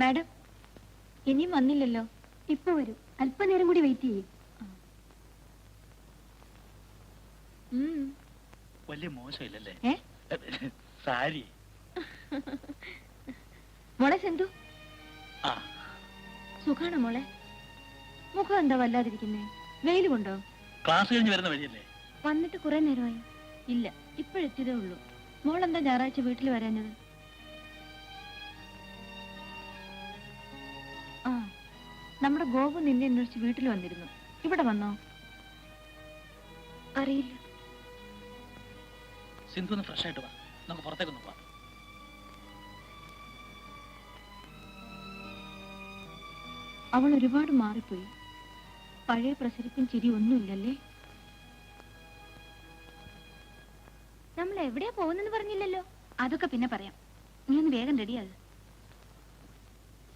Madam ഇനിയും വന്നില്ലല്ലോ. ഇപ്പൊ വരും, അല്പനേരം കൂടി വെയിറ്റ് ചെയ്യും. വലിയ മോശമില്ലല്ലേ സാരി? മോളെ സിന്ധു, ആ സുഖാണോ മോളെ? മുഖം എന്താ വല്ലാതിരിക്കുന്നേ? വെയിൽ കൊണ്ടോ? ക്ലാസ് കഴിഞ്ഞ് വരുന്ന വഴിയല്ലേ? വന്നിട്ട് കുറെ നേരമായി. ഇല്ല, ഇപ്പോഴെത്തിയതേ ഉള്ളൂ. മോളെന്താ ഞായറാഴ്ച വീട്ടിൽ വരാഞ്ഞത്? ആ, നമ്മുടെ ഗോപു നിന്നെ അന്വേഷിച്ച് വീട്ടിൽ വന്നിരുന്നു. ഇവിടെ വന്നോ? അറിയില്ല. സിന്ധു ഒന്ന് ഫ്രഷ് ആയിട്ട് വാ, നമുക്ക് പുറത്തേക്ക് നോക്കാം. അവൾ ഒരുപാട് മാറിപ്പോയി. പഴയ പ്രസരിപ്പും ചിരി ഒന്നുമില്ലല്ലേ? നമ്മൾ എവിടെയാ പോകുന്നെന്ന് പറഞ്ഞില്ലല്ലോ. അതൊക്കെ പിന്നെ പറയാം. നീ ഒന്ന് വേഗം റെഡിയാകുക.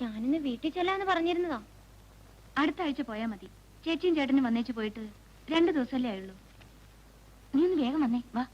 ഞാനിന്ന് വീട്ടിൽ ചെല്ലാന്ന് പറഞ്ഞിരുന്നതാ. അടുത്ത ആഴ്ച പോയാ മതി. ചേച്ചിയും ചേട്ടനും വന്നേച്ച് പോയിട്ട് 2 ദിവസമല്ലേ ആയുള്ളൂ. നീ ഒന്ന് വേഗം വന്നേ, വാ.